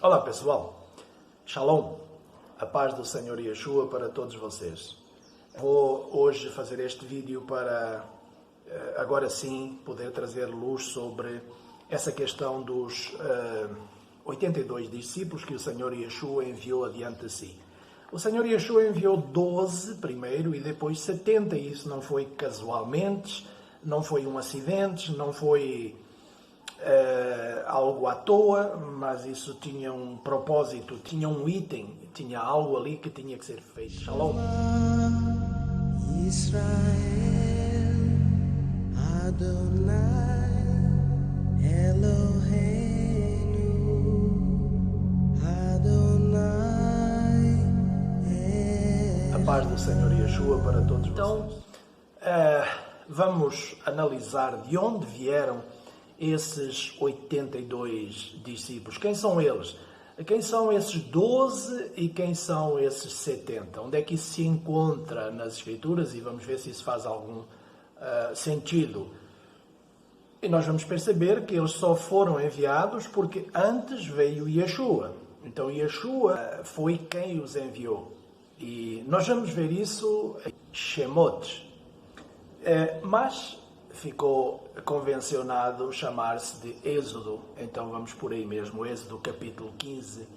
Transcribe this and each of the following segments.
Olá pessoal, Shalom, a paz do Senhor Yeshua para todos vocês. Vou hoje fazer este vídeo para, agora sim, poder trazer luz sobre essa questão dos 82 discípulos que o Senhor Yeshua enviou adiante de si. O Senhor Yeshua enviou 12 primeiro e depois 70, e isso não foi casualmente, não foi um acidente, não foi algo à toa, mas isso tinha um propósito, tinha um item, tinha algo ali que tinha que ser feito. Shalom. Israel, Adonai, Eloheinu, Adonai. A paz do Senhor Yeshua para todos vocês. Vamos analisar de onde vieram esses 82 discípulos. Quem são eles? Quem são esses 12 e quem são esses 70? Onde é que isso se encontra nas Escrituras? E vamos ver se isso faz algum sentido. E nós vamos perceber que eles só foram enviados porque antes veio Yeshua. Então Yeshua foi quem os enviou. E nós vamos ver isso em Shemot. Mas ficou convencionado chamar-se de Êxodo, então vamos por aí mesmo, Êxodo capítulo 15.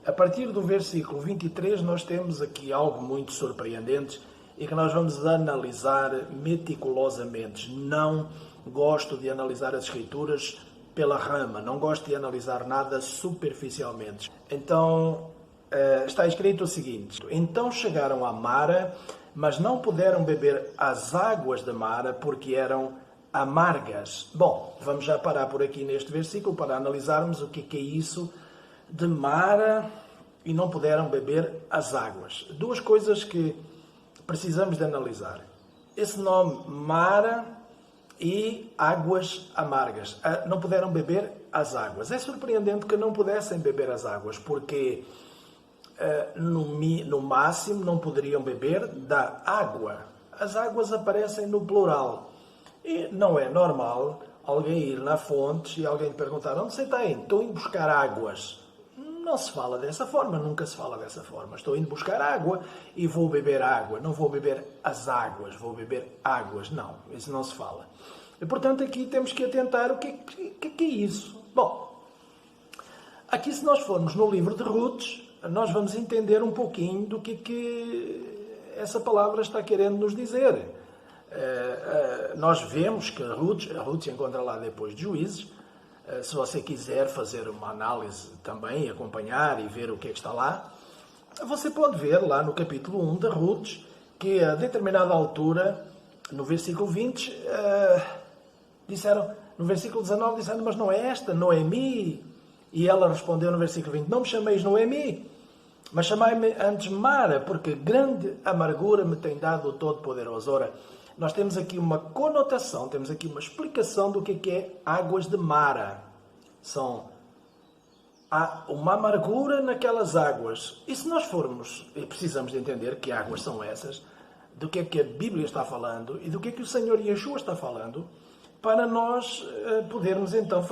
A partir do versículo 23 nós temos aqui algo muito surpreendente e que nós vamos analisar meticulosamente. Não gosto de analisar as Escrituras pela rama, não gosto de analisar nada superficialmente. Então está escrito o seguinte: então chegaram a Mara, mas não puderam beber as águas de Mara porque eram amargas. Bom, vamos já parar por aqui neste versículo para analisarmos o que é isso de Mara e não puderam beber as águas. Duas coisas que precisamos de analisar. Esse nome Mara e águas amargas. Não puderam beber as águas. É surpreendente que não pudessem beber as águas, porque no máximo não poderiam beber da água. As águas aparecem no plural. E não é normal alguém ir na fonte e alguém lhe perguntar: onde você está indo? Estou indo buscar águas. Não se fala dessa forma, nunca se fala dessa forma. Estou indo buscar água e vou beber água. Não vou beber as águas, vou beber águas. Não, isso não se fala. E, portanto, aqui temos que atentar o que é isso. Bom, aqui se nós formos no livro de Ruth, nós vamos entender um pouquinho do que essa palavra está querendo nos dizer. Nós vemos que a Ruth se encontra lá depois de Juízes. Se você quiser fazer uma análise também, acompanhar e ver o que é que está lá, você pode ver lá no capítulo 1 da Ruth, que a determinada altura, no versículo 20, disseram, no versículo 19 disseram: mas não é esta Noemi? E ela respondeu no versículo 20: não me chameis Noemi, mas chamai-me antes Mara, porque grande amargura me tem dado o Todo-Poderoso. Ora, nós temos aqui uma conotação, temos aqui uma explicação do que é águas de Mara. Há uma amargura naquelas águas. E se nós formos, e precisamos de entender que águas são essas, do que é que a Bíblia está falando e do que é que o Senhor Yeshua está falando, para nós podermos então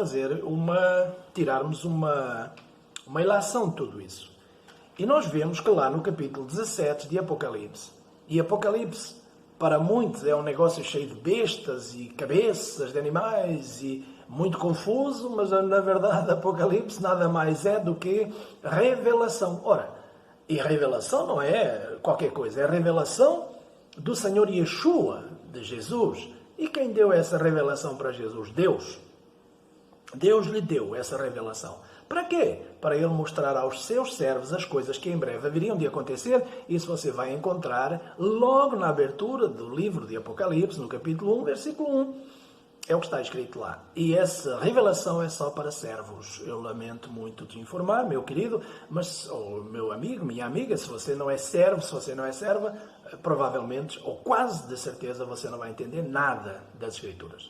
tirarmos uma ilação de tudo isso. E nós vemos que lá no capítulo 17 de Apocalipse, e Apocalipse para muitos é um negócio cheio de bestas e cabeças de animais e muito confuso, mas na verdade Apocalipse nada mais é do que revelação. Ora, e revelação não é qualquer coisa, é a revelação do Senhor Yeshua, de Jesus. E quem deu essa revelação para Jesus? Deus. Deus lhe deu essa revelação. Para quê? Para ele mostrar aos seus servos as coisas que em breve haveriam de acontecer. Isso você vai encontrar logo na abertura do livro de Apocalipse, no capítulo 1, versículo 1. É o que está escrito lá. E essa revelação é só para servos. Eu lamento muito te informar, meu querido, mas, ou meu amigo, minha amiga, se você não é servo, se você não é serva, provavelmente, ou quase de certeza, você não vai entender nada das Escrituras.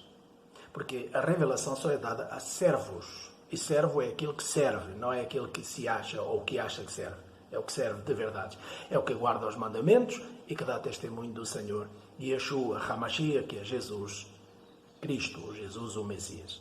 Porque a revelação só é dada a servos. E servo é aquilo que serve, não é aquilo que se acha ou que acha que serve. É o que serve de verdade. É o que guarda os mandamentos e que dá testemunho do Senhor Yeshua HaMashiach, que é Jesus Cristo, Jesus o Messias.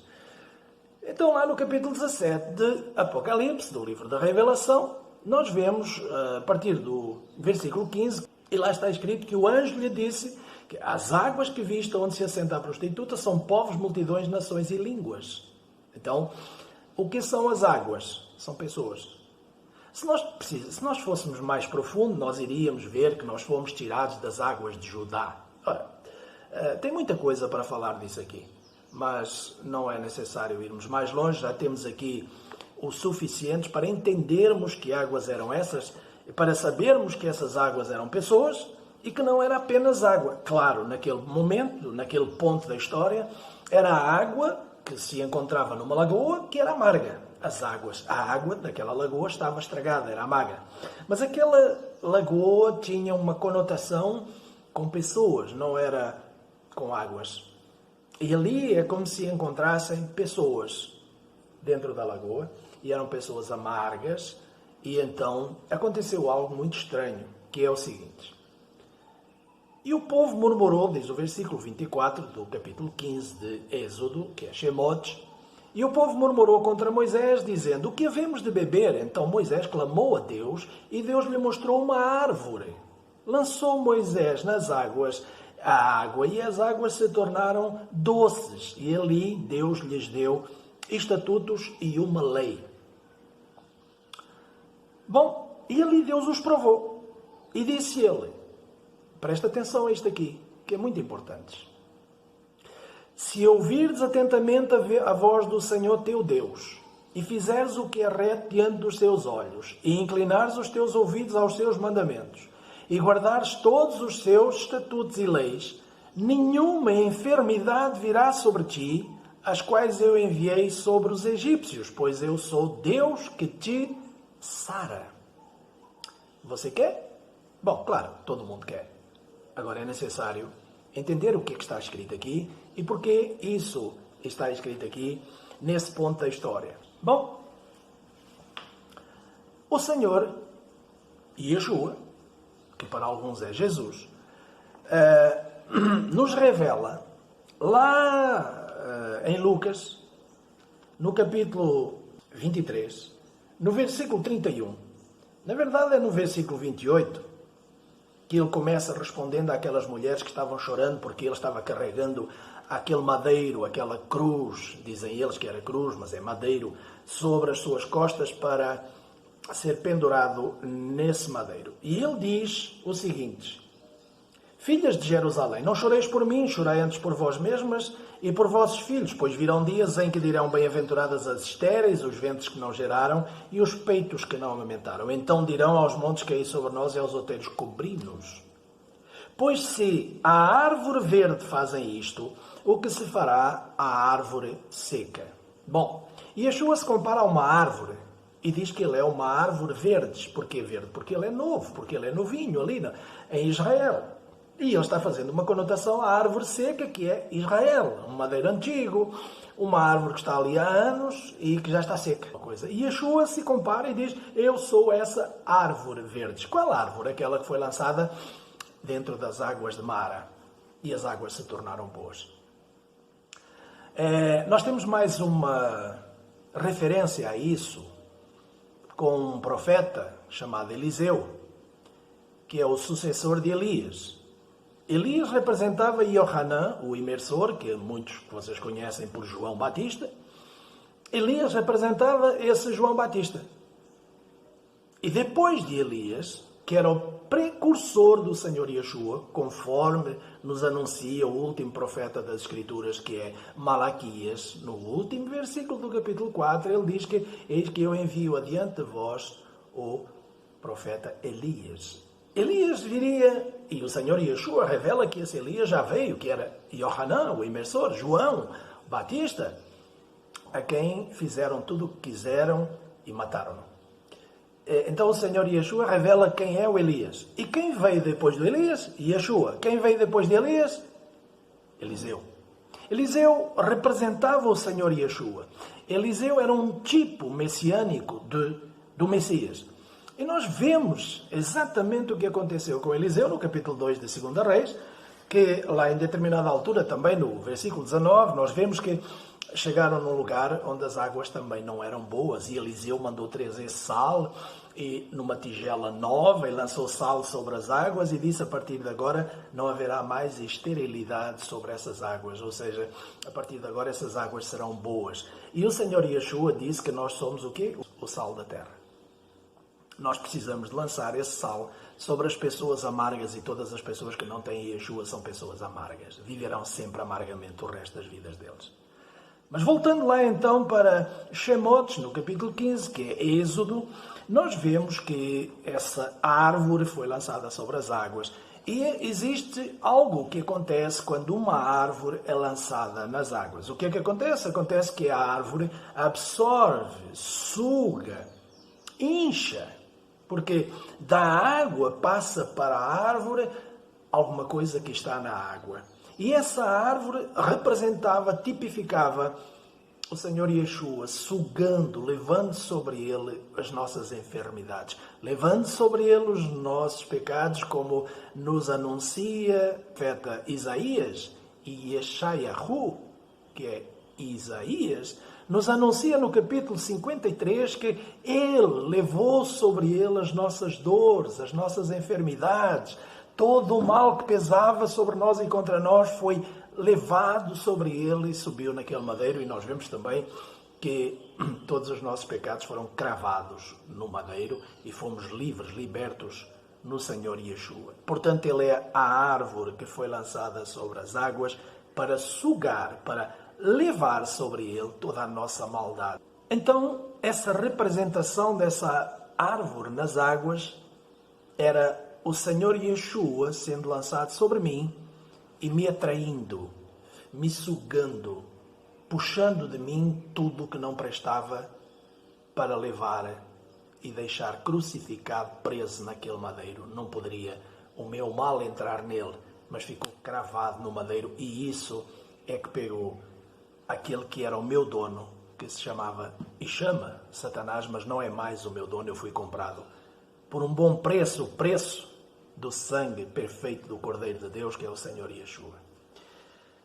Então, lá no capítulo 17 de Apocalipse, do livro da Revelação, nós vemos, a partir do versículo 15, e lá está escrito que o anjo lhe disse que as águas que viste onde se assenta a prostituta são povos, multidões, nações e línguas. Então, o que são as águas? São pessoas. Se nós fôssemos mais profundo, nós iríamos ver que nós fomos tirados das águas de Judá. Ora, tem muita coisa para falar disso aqui, mas não é necessário irmos mais longe. Já temos aqui o suficiente para entendermos que águas eram essas, e para sabermos que essas águas eram pessoas e que não era apenas água. Claro, naquele momento, naquele ponto da história, era a água que se encontrava numa lagoa que era amarga. A água daquela lagoa estava estragada, era amarga. Mas aquela lagoa tinha uma conotação com pessoas, não era com águas. E ali é como se encontrassem pessoas dentro da lagoa, e eram pessoas amargas, e então aconteceu algo muito estranho, que é o seguinte. E o povo murmurou, diz o versículo 24 do capítulo 15 de Êxodo, que é Shemot, e o povo murmurou contra Moisés, dizendo: o que havemos de beber? Então Moisés clamou a Deus, e Deus lhe mostrou uma árvore. Lançou Moisés nas águas a água, e as águas se tornaram doces, e ali Deus lhes deu estatutos e uma lei. Bom, e ali Deus os provou, e disse ele, presta atenção a isto aqui, que é muito importante. Se ouvires atentamente a voz do Senhor teu Deus, e fizeres o que é reto diante dos teus olhos, e inclinares os teus ouvidos aos seus mandamentos, e guardares todos os seus estatutos e leis, nenhuma enfermidade virá sobre ti, as quais eu enviei sobre os egípcios, pois eu sou Deus que te sara. Você quer? Bom, claro, todo mundo quer. Agora é necessário entender o que está escrito aqui e porque isso está escrito aqui nesse ponto da história. Bom, o Senhor Yeshua, que para alguns é Jesus, nos revela lá em Lucas, no capítulo 23, no versículo 31, na verdade é no versículo 28, que ele começa respondendo àquelas mulheres que estavam chorando porque ele estava carregando aquele madeiro, aquela cruz, dizem eles que era cruz, mas é madeiro, sobre as suas costas para ser pendurado nesse madeiro. E ele diz o seguinte: filhas de Jerusalém, não choreis por mim, chorai antes por vós mesmas e por vossos filhos, pois virão dias em que dirão bem-aventuradas as estéreis, os ventres que não geraram e os peitos que não amamentaram. Então dirão aos montes caí sobre nós e aos outeiros cobri-nos. Pois se a árvore verde fazem isto, o que se fará à árvore seca? Bom, Yeshua se compara a uma árvore e diz que ele é uma árvore verde. Porquê verde? Porque ele é novo, porque ele é novinho ali em Israel. E ele está fazendo uma conotação à árvore seca, que é Israel, um madeiro antigo, uma árvore que está ali há anos e que já está seca. E Yeshua se compara e diz: eu sou essa árvore verde. Qual árvore? Aquela que foi lançada dentro das águas de Mara. E as águas se tornaram boas. Nós temos mais uma referência a isso com um profeta chamado Eliseu, que é o sucessor de Elias. Elias representava Yohanan, o imersor, que muitos que vocês conhecem por João Batista. Elias representava esse João Batista. E depois de Elias, que era o precursor do Senhor Yeshua, conforme nos anuncia o último profeta das Escrituras, que é Malaquias, no último versículo do capítulo 4, ele diz que eis que eu envio adiante de vós o profeta Elias. Elias viria, e o Senhor Yeshua revela que esse Elias já veio, que era Yohanan, o imersor, João Batista, a quem fizeram tudo o que quiseram e mataram-no. Então o Senhor Yeshua revela quem é o Elias. E quem veio depois do Elias? Yeshua. Quem veio depois de Elias? Eliseu. Eliseu representava o Senhor Yeshua. Eliseu era um tipo messiânico do Messias. E nós vemos exatamente o que aconteceu com Eliseu no capítulo 2 de 2 Reis, que lá em determinada altura, também no versículo 19, nós vemos que chegaram num lugar onde as águas também não eram boas, e Eliseu mandou trazer sal e numa tigela nova, e lançou sal sobre as águas e disse: a partir de agora não haverá mais esterilidade sobre essas águas, ou seja, a partir de agora essas águas serão boas. E o Senhor Yeshua disse que nós somos o quê? O sal da terra. Nós precisamos de lançar esse sal sobre as pessoas amargas, e todas as pessoas que não têm Yeshua são pessoas amargas. Viverão sempre amargamente o resto das vidas deles. Mas voltando lá então para Shemot, no capítulo 15, que é Êxodo, nós vemos que essa árvore foi lançada sobre as águas. E existe algo que acontece quando uma árvore é lançada nas águas. O que é que acontece? Acontece que a árvore absorve, suga, incha. Porque da água passa para a árvore alguma coisa que está na água. E essa árvore representava, tipificava o Senhor Yeshua sugando, levando sobre ele as nossas enfermidades, levando sobre ele os nossos pecados, como nos anuncia o profeta Isaías e Yeshayahu, que é Isaías, nos anuncia no capítulo 53 que ele levou sobre ele as nossas dores, as nossas enfermidades. Todo o mal que pesava sobre nós e contra nós foi levado sobre ele e subiu naquele madeiro. E nós vemos também que todos os nossos pecados foram cravados no madeiro e fomos livres, libertos no Senhor Yeshua. Portanto, ele é a árvore que foi lançada sobre as águas para sugar, para levar sobre ele toda a nossa maldade. Então, essa representação dessa árvore nas águas era o Senhor Yeshua sendo lançado sobre mim e me atraindo, me sugando, puxando de mim tudo o que não prestava para levar e deixar crucificado, preso naquele madeiro. Não poderia o meu mal entrar nele, mas ficou cravado no madeiro, e isso é que pegou aquele que era o meu dono, que se chamava e chama Satanás, mas não é mais o meu dono. Eu fui comprado por um bom preço, o preço do sangue perfeito do Cordeiro de Deus, que é o Senhor Yeshua.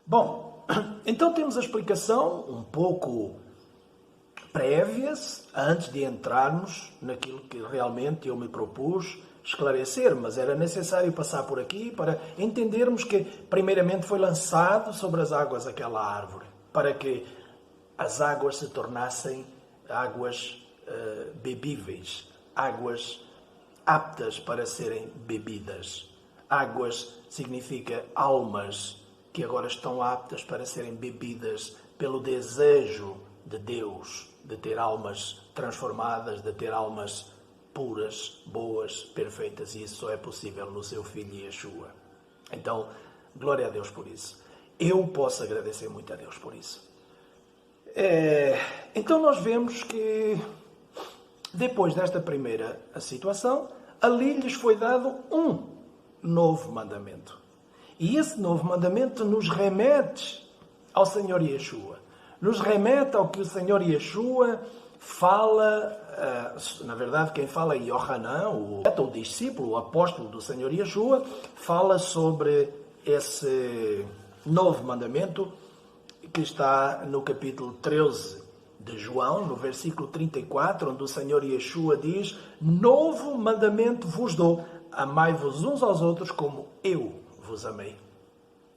Bom, então temos a explicação um pouco prévias, antes de entrarmos naquilo que realmente eu me propus esclarecer, mas era necessário passar por aqui para entendermos que primeiramente foi lançado sobre as águas aquela árvore, para que as águas se tornassem águas bebíveis, águas aptas para serem bebidas. Águas significa almas que agora estão aptas para serem bebidas pelo desejo de Deus, de ter almas transformadas, de ter almas puras, boas, perfeitas, e isso só é possível no seu Filho Yeshua. Então, glória a Deus por isso. Eu posso agradecer muito a Deus por isso. Então nós vemos que depois desta primeira situação, ali lhes foi dado um novo mandamento. E esse novo mandamento nos remete ao Senhor Yeshua. Nos remete ao que o Senhor Yeshua fala, na verdade quem fala é Yohanan, o discípulo, o apóstolo do Senhor Yeshua, fala sobre esse novo mandamento que está no capítulo 13 de João, no versículo 34, onde o Senhor Yeshua diz: novo mandamento vos dou, amai-vos uns aos outros como eu vos amei.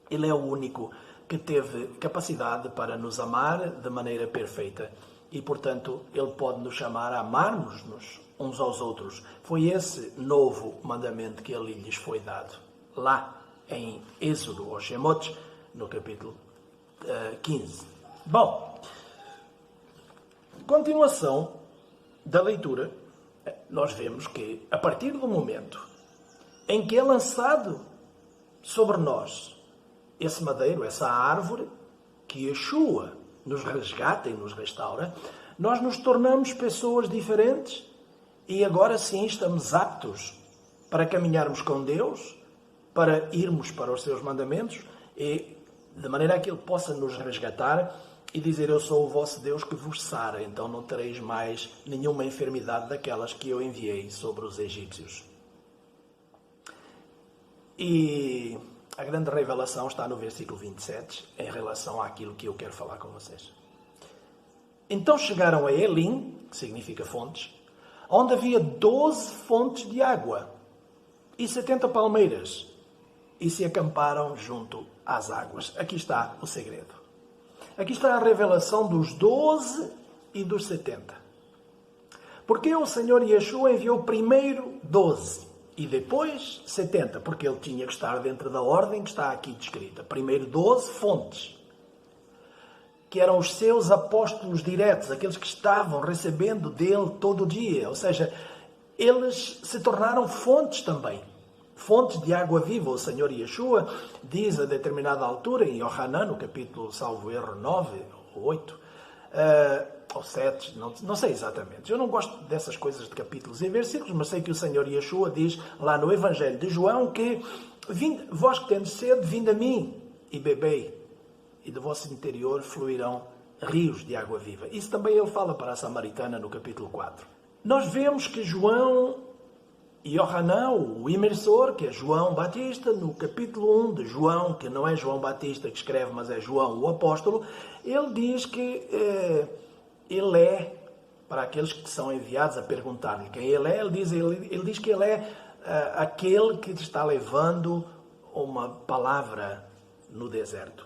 Ele é o único que teve capacidade para nos amar de maneira perfeita e, portanto, ele pode nos chamar a amarmos-nos uns aos outros. Foi esse novo mandamento que ali lhes foi dado, lá em Êxodo, ou Shemot, no capítulo 15. Bom, continuação da leitura, nós vemos que a partir do momento em que é lançado sobre nós esse madeiro, essa árvore, que Yeshua nos resgata e nos restaura, nós nos tornamos pessoas diferentes e agora sim estamos aptos para caminharmos com Deus, para irmos para os seus mandamentos e de maneira a que Ele possa nos resgatar e dizer: eu sou o vosso Deus que vos sara, então não tereis mais nenhuma enfermidade daquelas que eu enviei sobre os egípcios. E a grande revelação está no versículo 27, em relação àquilo que eu quero falar com vocês. Então chegaram a Elim, que significa fontes, onde havia 12 fontes de água e 70 palmeiras, e se acamparam junto às águas. Aqui está o segredo. Aqui está a revelação dos 12 e dos 70. Porque o Senhor Yeshua enviou primeiro 12 e depois 70, porque ele tinha que estar dentro da ordem que está aqui descrita. Primeiro 12 fontes, que eram os seus apóstolos diretos, aqueles que estavam recebendo dele todo o dia. Ou seja, eles se tornaram fontes também. Fontes de água viva. O Senhor Yeshua diz a determinada altura, em Yohanan, no capítulo, salvo erro, 9 ou 8, ou 7, não sei exatamente. Eu não gosto dessas coisas de capítulos e versículos, mas sei que o Senhor Yeshua diz lá no Evangelho de João que vós que tendes sede, vinde a mim e bebei, e do vosso interior fluirão rios de água viva. Isso também ele fala para a Samaritana no capítulo 4. Nós vemos que João e Yohanan, o imersor, que é João Batista, no capítulo 1 de João, que não é João Batista que escreve, mas é João o apóstolo, ele diz que ele é, para aqueles que são enviados a perguntar-lhe quem ele é, ele diz que ele é aquele que está levando uma palavra no deserto.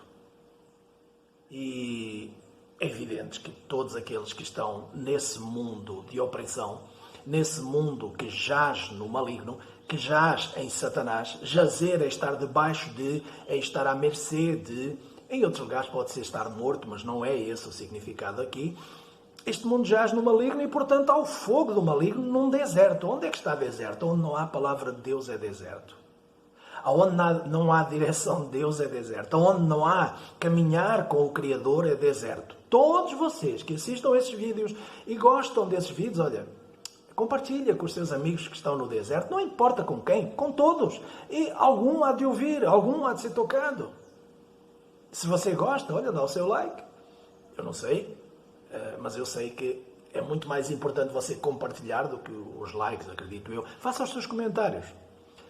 E é evidente que todos aqueles que estão nesse mundo de opressão, nesse mundo que jaz no maligno, que jaz em Satanás, jazer é estar debaixo de, é estar à mercê de, em outros lugares pode ser estar morto, mas não é esse o significado aqui. Este mundo jaz no maligno e, portanto, há o fogo do maligno num deserto. Onde é que está deserto? Onde não há palavra de Deus é deserto. Onde não há direção de Deus é deserto. Onde não há caminhar com o Criador é deserto. Todos vocês que assistam a esses vídeos e gostam desses vídeos, olha, compartilha com os seus amigos que estão no deserto. Não importa com quem, com todos. E algum há de ouvir, algum há de ser tocado. Se você gosta, olha, dá o seu like. Eu não sei, mas eu sei que é muito mais importante você compartilhar do que os likes, acredito eu. Faça os seus comentários.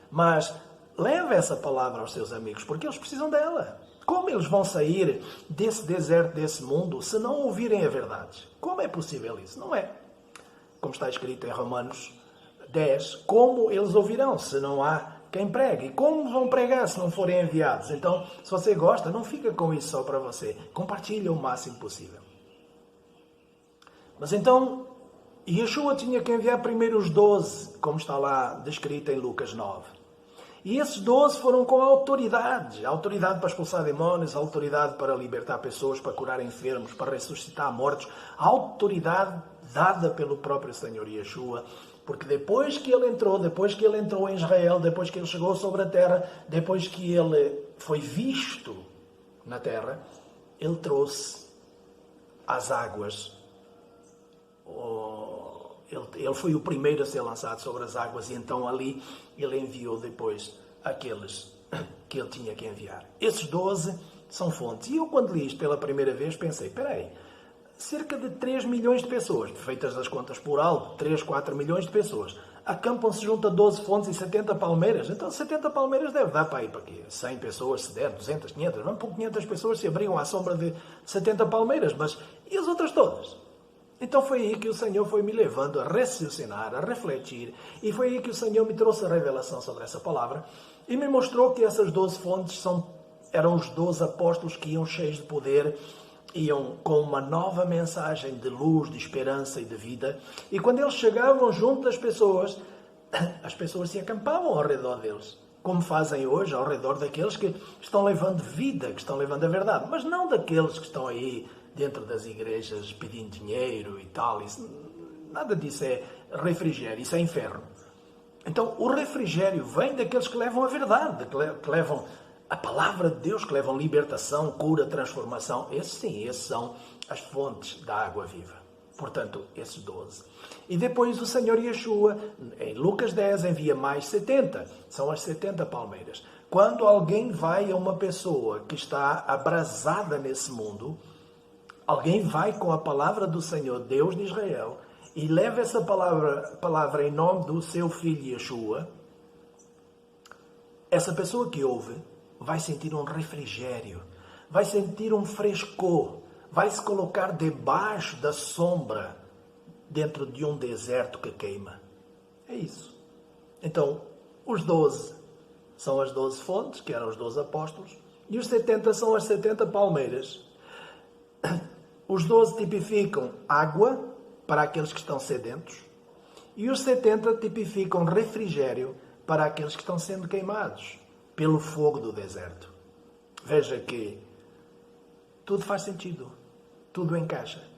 Mas leve essa palavra aos seus amigos, porque eles precisam dela. Como eles vão sair desse deserto, desse mundo, se não ouvirem a verdade? Como é possível isso? Não é. Como está escrito em Romanos 10, como eles ouvirão se não há quem pregue? E como vão pregar se não forem enviados? Então, se você gosta, não fica com isso só para você. Compartilha o máximo possível. Mas então, Yeshua tinha que enviar primeiro os 12, como está lá descrito em Lucas 9. E esses 12 foram com autoridade. Autoridade para expulsar demónios, autoridade para libertar pessoas, para curar enfermos, para ressuscitar mortos. Autoridade dada pelo próprio Senhor Yeshua. Porque depois que ele entrou em Israel, depois que ele chegou sobre a terra, depois que ele foi visto na terra, ele trouxe as águas. Ele foi o primeiro a ser lançado sobre as águas e então ali ele enviou depois aqueles que ele tinha que enviar. Esses 12 são fontes. E eu quando li isto pela primeira vez pensei, espera aí, cerca de 3 milhões de pessoas, feitas as contas por alto, 3, 4 milhões de pessoas, acampam-se junto a 12 fontes e 70 palmeiras. Então 70 palmeiras deve dar para ir para quê? 100 pessoas, se der, 200, 500, não por 500 pessoas se abrigam à sombra de 70 palmeiras, mas e as outras todas? Então foi aí que o Senhor foi me levando a raciocinar, a refletir, e foi aí que o Senhor me trouxe a revelação sobre essa palavra, e me mostrou que essas 12 fontes eram os 12 apóstolos que iam cheios de poder, iam com uma nova mensagem de luz, de esperança e de vida, e quando eles chegavam junto das pessoas, as pessoas se acampavam ao redor deles, como fazem hoje ao redor daqueles que estão levando vida, que estão levando a verdade, mas não daqueles que estão aí dentro das igrejas pedindo dinheiro e tal. Isso, nada disso é refrigério, isso é inferno. Então o refrigério vem daqueles que levam a verdade, que levam a palavra de Deus, que levam libertação, cura, transformação. Esses sim, esses são as fontes da água viva. Portanto, esses 12. E depois o Senhor Yeshua, em Lucas 10, envia mais 70. São as 70 palmeiras. Quando alguém vai a uma pessoa que está abrasada nesse mundo, alguém vai com a palavra do Senhor, Deus de Israel, e leva essa palavra em nome do seu filho Yeshua, essa pessoa que ouve vai sentir um refrigério, vai sentir um frescor, vai se colocar debaixo da sombra dentro de um deserto que queima. É isso. Então, os 12 são as 12 fontes, que eram os 12 apóstolos, e os 70 são as 70 palmeiras. Os 12 tipificam água para aqueles que estão sedentos, e os 70 tipificam refrigério para aqueles que estão sendo queimados pelo fogo do deserto. Veja que tudo faz sentido, tudo encaixa.